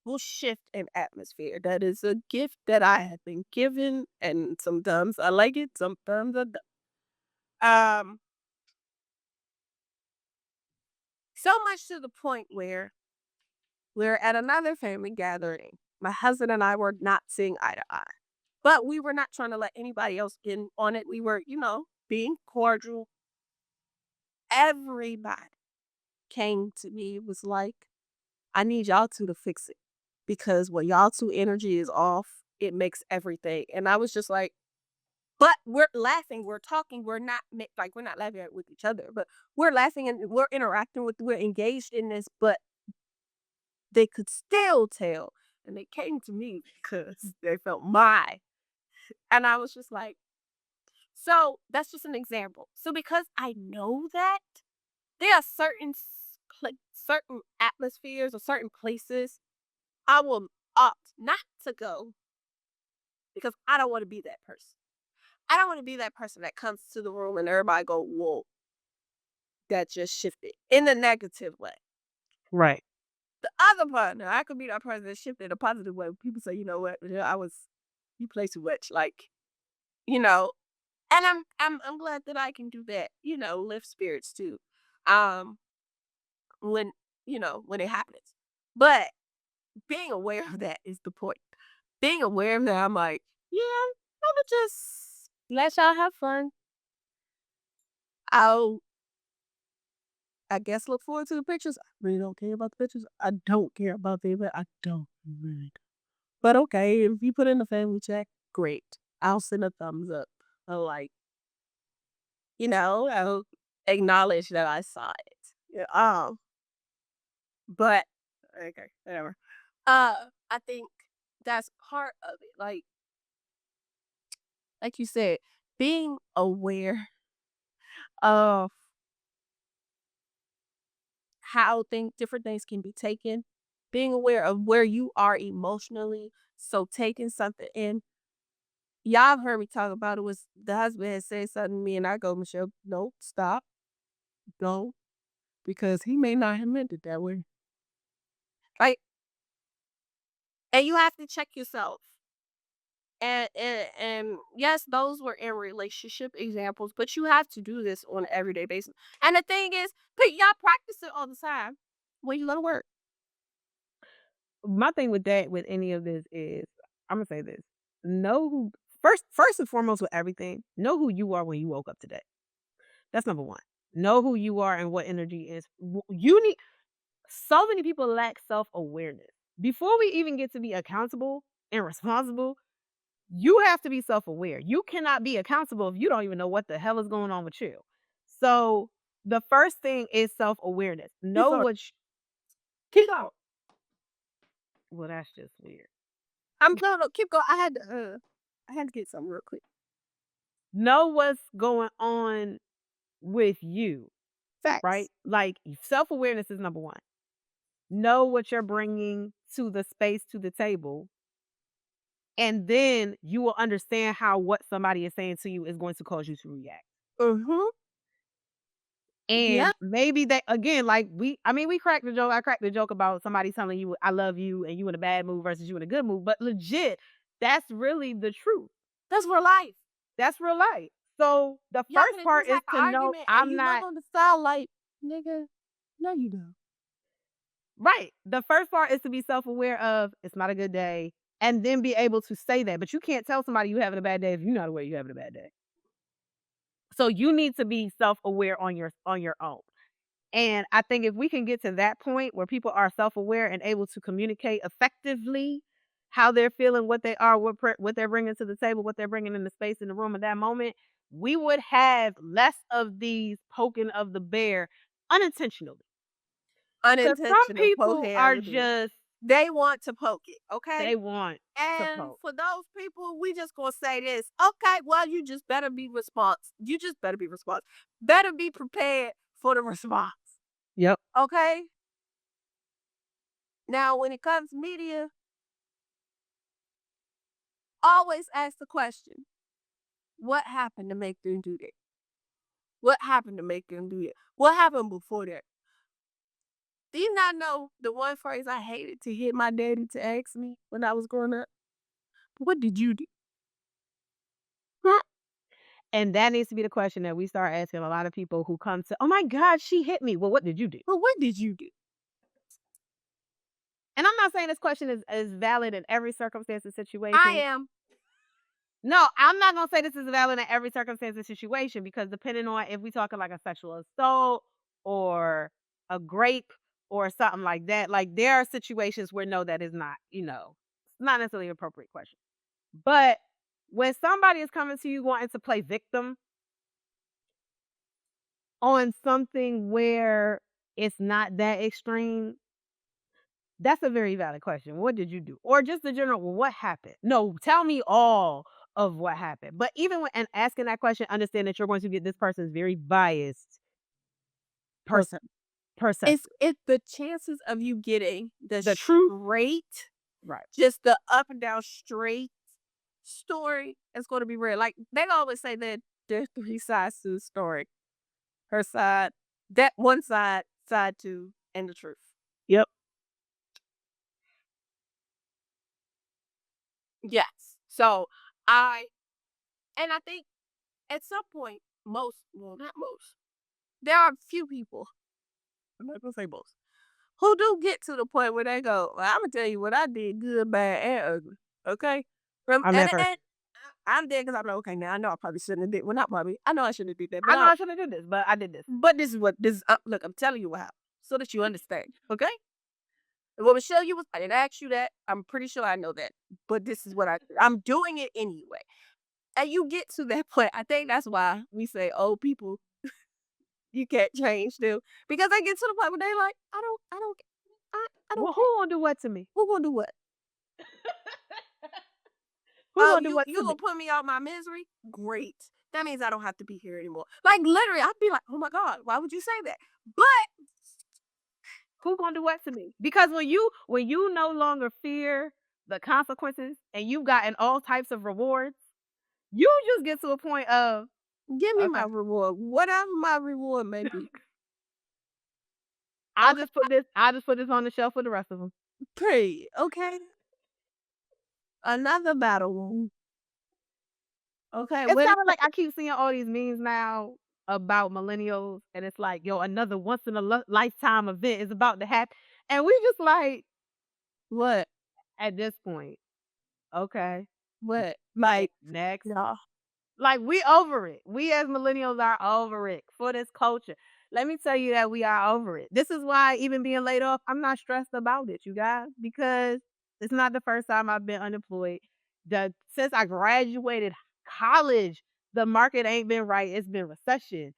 will shift an atmosphere. That is a gift that I have been given, and sometimes I like it, sometimes I don't. So much to the point where we're at another family gathering. My husband and I were not seeing eye to eye, but we were not trying to let anybody else in on it. We were, being cordial. Everybody came to me, was like, I need y'all two to fix it because when y'all two energy is off, it makes everything. And I was just like, but we're laughing, we're talking, we're not laughing with each other, but we're laughing and we're interacting we're engaged in this, but they could still tell. And they came to me because they felt my. And I was just like, so that's just an example. So because I know that, there are certain atmospheres or certain places I will opt not to go because I don't want to be that person. I don't want to be that person that comes to the room and everybody go, "Whoa, that just shifted," in the negative way. right. The other partner, I could be that person that shifted in a positive way. People say, "You know what? Yeah, you play too much." Like, you know, and I'm glad that I can do that. Lift spirits too. Um, when when it happens, but being aware of that is the point. Being aware of that, I'm like, yeah, I'ma just let y'all have fun. I'll, I guess, look forward to the pictures. I really don't care about the pictures. I don't care about the event. I don't really. But okay, if you put in the family check, great. I'll send a thumbs up. I'll I'll acknowledge that I saw it. Yeah, but okay, whatever. I think that's part of it. Like you said, being aware of how different things can be taken, being aware of where you are emotionally. So taking something in, y'all have heard me talk about it. Was the husband had said something to me, and I go, Michelle, no, stop, don't, because he may not have meant it that way. Like, and you have to check yourself. And yes, those were in relationship examples, but you have to do this on an everyday basis. And the thing is, y'all practice it all the time when you go to work. My thing with that, with any of this is, I'm gonna say this: know who first and foremost with everything. Know who you are when you woke up today. That's number one. Know who you are and what energy is. You need. So many people lack self awareness. Before we even get to be accountable and responsible, you have to be self aware. You cannot be accountable if you don't even know what the hell is going on with you. So the first thing is self awareness. Keep Know going. what. Keep going. Well, that's just weird. No, keep going. I had to get something real quick. Know what's going on with you. Facts. right? Like self awareness is number one. Know what you're bringing to the space, to the table, and then you will understand how what somebody is saying to you is going to cause you to react. Mhm. And Yeah. maybe that again, like I mean, we cracked the joke. I cracked the joke about somebody telling you I love you and you in a bad mood versus you in a good mood. But legit, that's really the truth. That's real life. That's real life. So the Y'all first finna part just is have an to know argument and I'm you look not on the side like, nigga, no, you don't. right. The first part is to be self-aware of it's not a good day and then be able to say that. But you can't tell somebody you having a bad day if you're not aware you're having a bad day. So you need to be self-aware on your own. And I think if we can get to that point where people are self-aware and able to communicate effectively how they're feeling, what they are, what they're bringing to the table, what they're bringing in the space in the room at that moment, we would have less of these poking of the bear unintentionally. Because some Unintentional people poking are of the bear. just They want to poke it, okay? they want to And poke. for those people, we just gonna say this. Okay, well, you just better be response. You just better be response. Better be prepared for the response. Yep. Okay? Now, when it comes to media, always ask the question, what happened to make them do that? What happened to make them do that? What happened before that? Do you not know the one phrase I hated to hit my daddy to ask me when I was growing up? What did you do? Huh? And that needs to be the question that we start asking a lot of people who come to, oh my God, she hit me. Well, what did you do? Well, what did you do? And I'm not saying this question is valid in every circumstance and I situation. am. No, I'm not gonna say this is valid in every circumstance and situation because depending on if we talking like a sexual assault or a grape or something like there are situations where no, that is not, it's not necessarily an appropriate question. But when somebody is coming to you wanting to play victim on something where it's not that extreme, that's a very valid question. What did you do? Or just the general, well, what happened? No, tell me all of what happened. But even when and asking that question, understand that you're going to get this person's very biased pers- Person. perception. It's the chances of you getting the The truth, straight, right? just the up and down straight story is going to be rare. Like they always say that there's three sides to the story. Her side, that one side, side two, and the truth. Yep. Yes. So I and I think at some point, most, well, not most, there are a few people, I'm not gonna say most, who do get to the point where they go, well, I'm gonna tell you what I did, good, bad, and ugly. Okay? From I'm that person. and I'm there because I'm like, okay, now I know I probably shouldn't have did. Well, not probably. I know I shouldn't have did that, I know I shouldn't have did this, but I did this. but this is what this. Look, I'm telling you what happened, so that you understand. Okay? And what Michelle, you was, I didn't ask you that. I'm pretty sure I know that, but this is what I'm doing it anyway. And you get to that point. I think that's why we say old people you can't change them because they get to the point where they like, I don't Well, care. who gonna do what to me? Who gonna do what? Who Oh, gonna do what you to gonna me? put me out my misery? Great. That means I don't have to be here anymore. Like literally, I'd be like, oh my God, why would you say that? But Who gonna do what to me? Because when you no longer fear the consequences and you've gotten all types of rewards, you just get to a point of give me my okay. reward. Whatever my reward may be. I'll Okay. just put this I'll just put this on the shelf for the rest of them. Period. Okay. Another battle wound. Okay. It's When it kinda like I keep seeing all these memes now about millennials, and it's like, "Yo, another once in a lifetime event is about to happen," and we just like, what? at this point, okay, What? Like, next. no. Like, we over it. We as millennials are over it for this culture. Let me tell you that we are over it. This is why even being laid off, I'm not stressed about it, you guys, because it's not the first time I've been unemployed. Since I graduated college, the market ain't been right. It's been recession,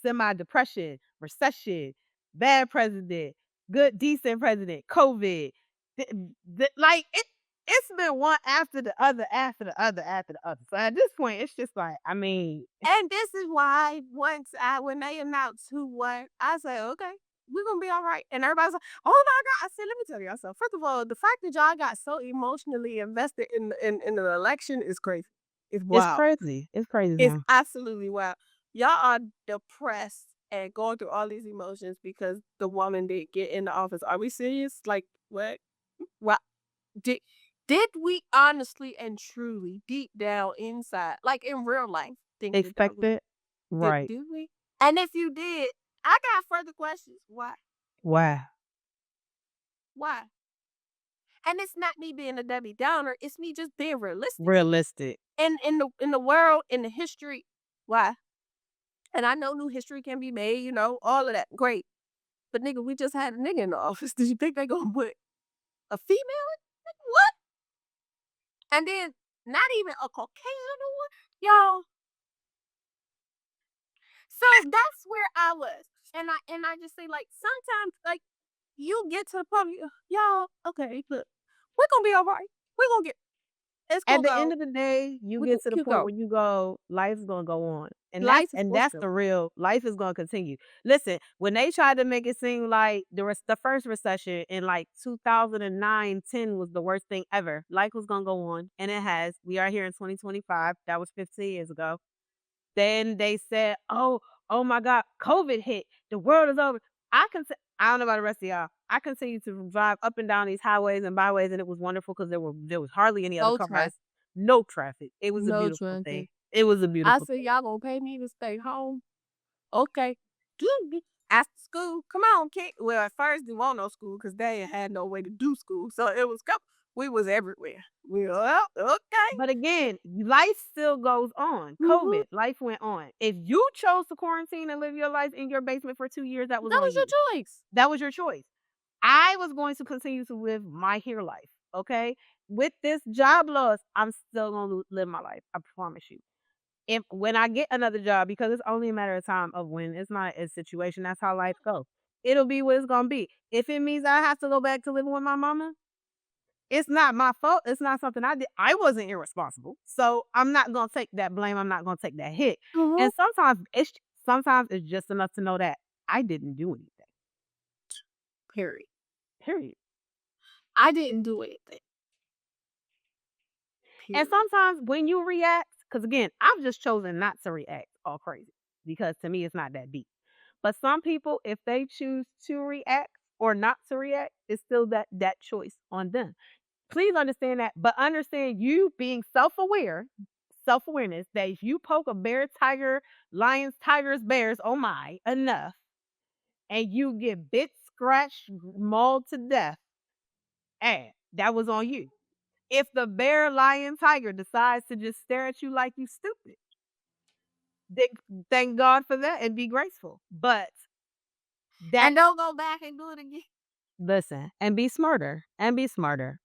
semi-depression, recession, bad president, good decent president, COVID. Like it. It's been one after the other, after the other, after the other. So at this point, it's just like, I mean, And this is why when they announced who won, I said, "Okay, we're gonna be all right." And everybody's like, "Oh my god!" I said, "Let me tell y'all something. First of all, the fact that y'all got so emotionally invested in the election is crazy. It's it's wild. crazy. It's crazy It's now. absolutely wild. Y'all are depressed and going through all these emotions because the woman did get in the office. Are we serious? Like what? What did did we honestly and truly deep down inside, like in real life, think that that was Expected? Right. did we? And if you did, I got further questions. Why? Wow. Why? And it's not me being a Debbie Downer. It's me just being realistic. Realistic. And in the world, in the history, why? And I know new history can be made, all of that. Great. But nigga, we just had a nigga in the office. Did you think they gonna put a female in? What? And then not even a Caucasian one? Y'all. So that's where I was. And I just say, like, sometimes, like, you get to the point, y'all, okay, look, we're gonna be all right. We're gonna get it's At gonna the end go. of the day, you We get gonna to the keep point going. where you go, life's gonna go on. And that's Life is and supposed that's to. the real life is gonna continue. Listen, when they tried to make it seem like the first recession in like 2009, 10 was the worst thing ever. Life was gonna go on, and it has. We are here in 2025. That was 15 years ago. Then they said, "Oh, oh my God, COVID hit. The world is over." I don't know about the rest of y'all. I continue to drive up and down these highways and byways, and it was wonderful because there was hardly any other No cars, traffic. no traffic. It was a No beautiful thing. traffic. It was a I beautiful said, thing. y'all gonna pay me to stay home. Okay. Do me after school. Come on, kid. Well, at first didn't want no school because they had no way to do school. So it was come. We was everywhere. We were okay. But again, life still goes on. Mhm. COVID, life went on. If you chose to quarantine and live your life in your basement for 2 years, that was That on was you. your choice. That was your choice. I was going to continue to live my here life, okay? With this job loss, I'm still gonna live my life. I promise you. If when I get another job, because it's only a matter of time of when, it's not a situation. That's how life goes. It'll be what it's gonna be. If it means I have to go back to living with my mama, it's not my fault. It's not something I did. I wasn't irresponsible, so I'm not gonna take that blame. I'm not gonna take that hit. Mhm. And sometimes it's just enough to know that I didn't do anything. Period. Period. I didn't do anything. And Period. sometimes when you react, because again, I've just chosen not to react all crazy because to me it's not that deep. But some people, if they choose to react or not to react, it's still that choice on them. Please understand that, but understand you being self awareness that if you poke a bear, tiger, lions, tigers, bears, oh my, enough, and you get bit, scratched, mauled to death, and that was on you. If the bear, lion, tiger decides to just stare at you like you stupid, then thank God for that and be grateful. But that And don't go back and do it again. listen and be smarter and be smarter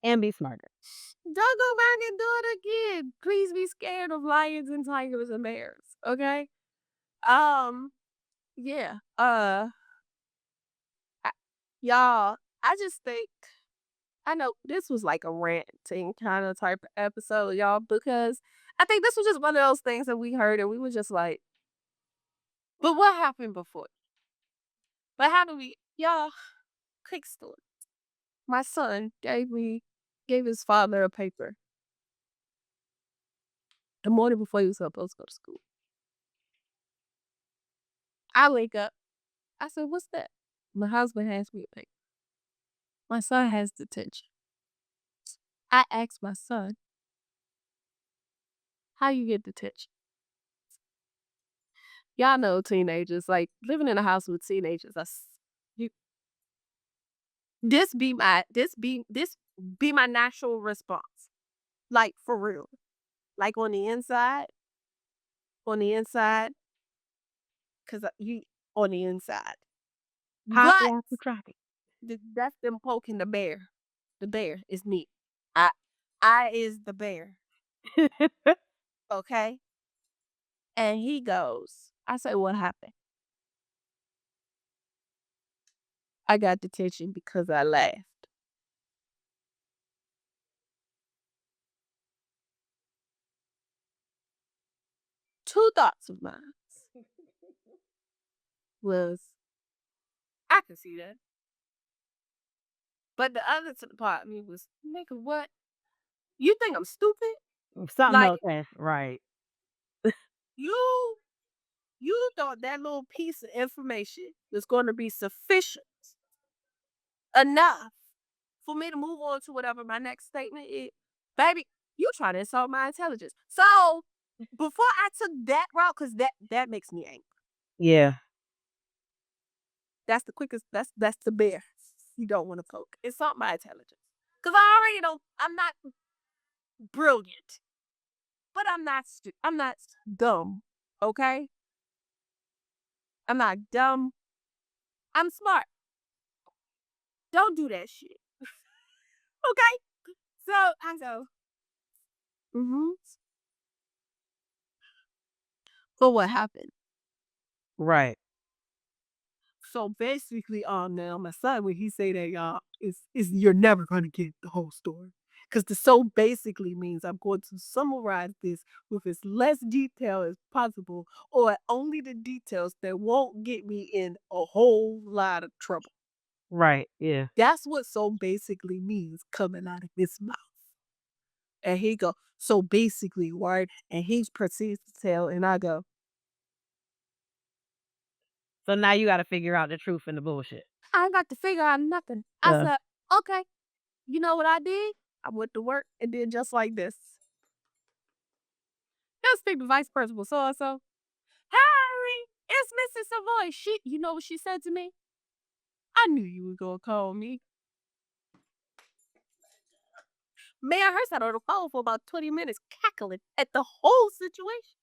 and be smarter. Don't go back and do it again. Please be scared of lions and tigers and bears. Okay. Um. Yeah. I, y'all. I just think I know this was like a ranting kind of type of episode, y'all, because I think this was just one of those things that we heard and we were just like, but what happened before? But how do we, y'all, quick story. My son gave his father a paper the morning before he was supposed to go to school. I wake up. I said, what's that? My husband hands me a paper. My son has detention. I asked my son, how you get detention? Y'all know teenagers, like living in a house with teenagers. You, this be my natural response. Like for real. Like on the inside, cause you on the inside. Hot But walk the traffic. that's them poking the bear. The bear is me. I I is the bear. Okay. And he goes, I say, what happened? I got detention because I laughed. two thoughts of mine was, I can see that. But the other part of me was, nigga, what? You think I'm stupid? Something Like else has right. you you thought that little piece of information was gonna be sufficient enough for me to move on to whatever my next statement is. Baby, you try to insult my intelligence. So before I took that route, because that makes me angry. Yeah. That's the quickest, that's the bear you don't want to poke. Insult my intelligence. Cause I already don't, I'm not brilliant, but I'm not dumb. Okay? I'm not dumb. I'm smart. Don't do that shit. Okay? So I go, mm-hmm. So what happened? Right. So basically, now my son, when he say that, y'all, is you're never gonna get the whole story. Cause the so basically means I'm going to summarize this with as less detail as possible, or only the details that won't get me in a whole lot of trouble. Right. Yeah. That's what so basically means coming out of his mouth. And he go, so basically, right? And he proceeds to tell, and I go, So now you gotta figure out the truth and the bullshit. I ain't got to figure out nothing. I Uh, said, okay, you know what I did? I went to work and did just like this. Just speak to vice principal so and so. Harry, it's Mrs. Savoy. You know what she said to me? I knew you were gonna call me. Man, her sat on the phone for about 20 minutes cackling at the whole situation.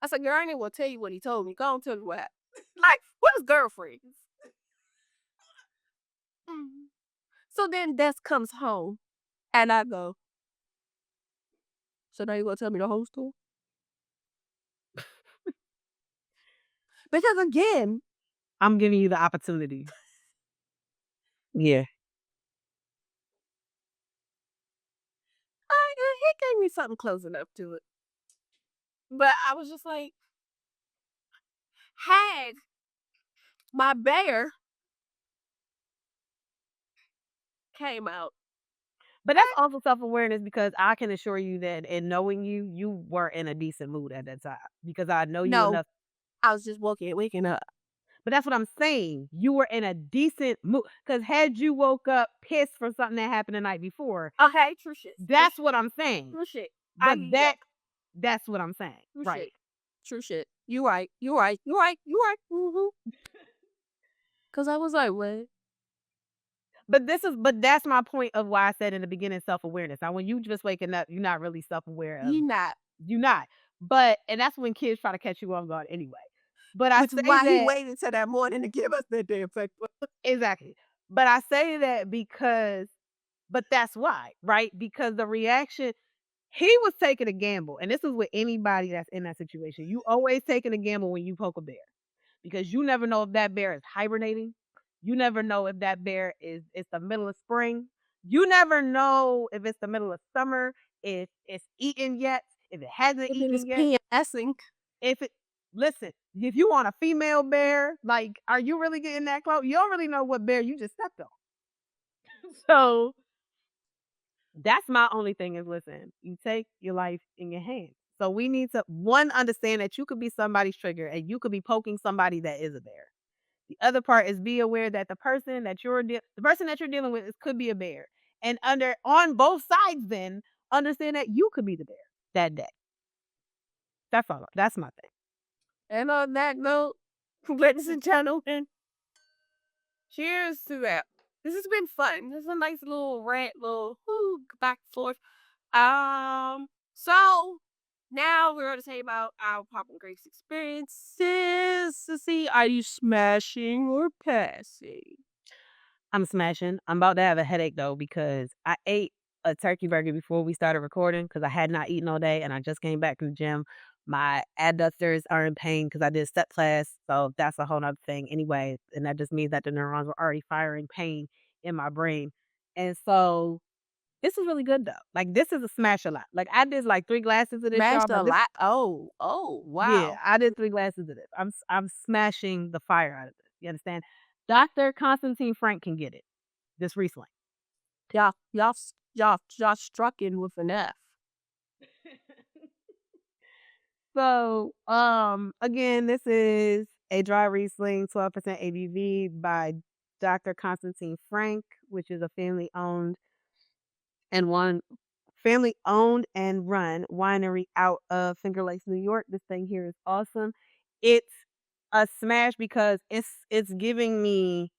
I said, girl, I ain't even gonna tell you what he told me. Go on, tell me what happened. Like, what is girlfriends? Mm. So then Des comes home and I go, so now you gonna tell me the whole story? Because again, I'm giving you the opportunity. Yeah. he gave me something close enough to it. But I was just like, had my bear came out. But that's also self-awareness because I can assure you that in knowing you, you were in a decent mood at that time because I know you No, enough. I was just waking up. But that's what I'm saying. You were in a decent mood because had you woke up pissed for something that happened the night before, Okay, true shit. that's what I'm saying. True shit. I But give you that. that's what I'm saying. True Right. shit. True shit. You right. You right. You right. You right. Cause I was like, what? But that's my point of why I said in the beginning self-awareness. Now when you just waking up, you're not really self-aware of You not. you not. But and that's when kids try to catch you off guard anyway. But I Which is say why he that waited till that morning to give us that damn paper. exactly. But I say that because but that's why, right? Because the reaction he was taking a gamble, and this is with anybody that's in that situation. You always taking a gamble when you poke a bear because you never know if that bear is hibernating. You never know if that bear is it's the middle of spring. You never know if it's the middle of summer, if it's eaten yet, if it hasn't And then it's eaten yet. PMSing. If it listen, if you want a female bear, like, are you really getting that close? You don't really know what bear you just stepped on. So that's my only thing is listen, you take your life in your hands. So we need to one understand that you could be somebody's trigger and you could be poking somebody that is a bear. The other part is be aware that the person that you're dealing with could be a bear. And under on both sides then understand that you could be the bear that day. That's all. That's my thing. And on that note, ladies and gentlemen, cheers to that. This has been fun. This is a nice little rant, little back and forth. So now we're going to tell you about our pop and grapes experiences to see are you smashing or passing? I'm smashing. I'm about to have a headache though because I ate a turkey burger before we started recording because I had not eaten all day and I just came back from the gym. My adductors are in pain because I did step class, so that's a whole nother thing anyway. And that just means that the neurons were already firing pain in my brain. And so This is really good though. Like this is a smash a lot. Like I did like 3 glasses of this, y'all, Mashed a but this lot. Oh, yeah, wow. I did 3 glasses of this. I'm smashing the fire out of this. You understand? Dr. Constantine Frank can get it. Just recently. Y'all struck in with an F. So, again, this is a dry Riesling, 12% ABV by Dr. Constantine Frank, which is a and one family owned and run winery out of Finger Lakes, New York. This thing here is awesome. It's a smash because it's giving me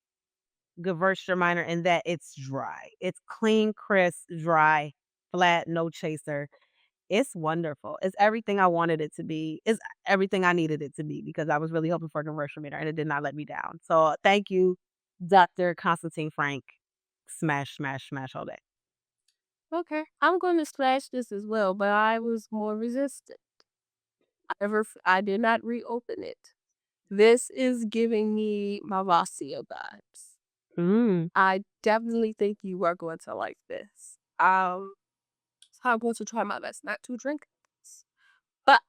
Gewürztraminer in that it's dry. It's clean, crisp, dry, flat, no chaser. It's wonderful. It's everything I wanted it to be. It's everything I needed it to be because I was really hoping for a conversion meter and it did not let me down. So thank you, Dr. Constantine Frank. Smash, smash, smash all day. Okay. I'm going to slash this as well, but I was more resistant. I did not reopen it. This is giving me Mavasia vibes. Mm. I definitely think you are going to like this. So I'm going to try my best not to drink this. But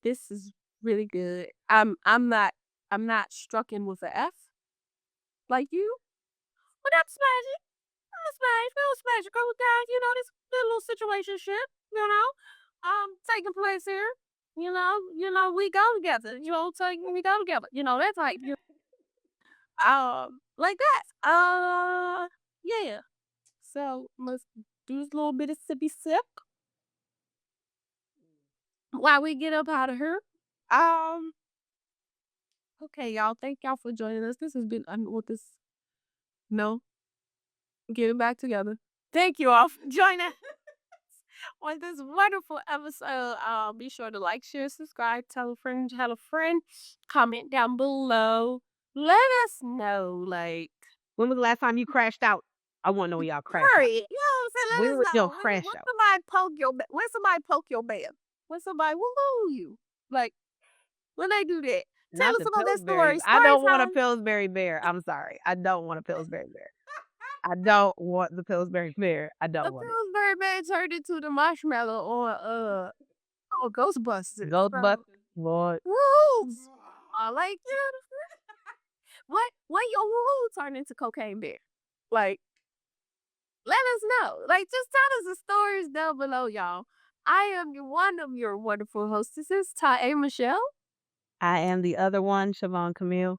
this is really good. I'm not struck in with a F like you. But I'm smashing. I'm smashing. I'm smashing. Go down. This little situationship. Taking place here. We go together. We go together. That type. Like that. Yeah. So let's do this little bit of sippy sip while we get up out of here. Um. Okay, y'all. Thank y'all for joining us. This has been with this. No, getting back together. Thank you all for joining on this wonderful episode. Be sure to like, share, subscribe, tell a friend, comment down below. Let us know, like, When was the last time you crashed out? I want to know when y'all crashed out. hurry, what I'm saying? Let Where us was your know. crash When out? somebody poke your bear, when somebody woo you, like, when they do that, tell Not us the about that Pillsbury. story. I Story don't want a time. Pillsbury bear. I'm sorry. I don't want a Pillsbury bear. I don't want the Pillsbury bear. I The don't want it. Pillsbury man turned into the marshmallow on Ghostbusters. So, Ghostbusters, Lord. woo! Like, what your woo turned into cocaine bear? Like, let us know. Like, just tell us the stories down below, y'all. I am one of your wonderful hostesses, Ty Michelle. I am the other one, Siobhan Camille.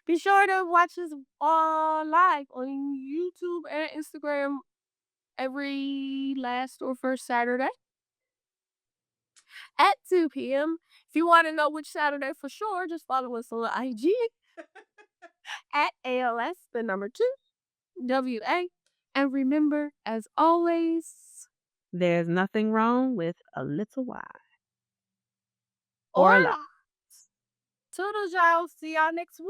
Be sure to watch us live on YouTube and Instagram every last or first Saturday at 2 p.m. If you want to know which Saturday for sure, just follow us on IG at ALS, the number 2, WA. And remember, as always, There's nothing wrong with a little wine or or a lot. not. Toodles, y'all. See y'all next week.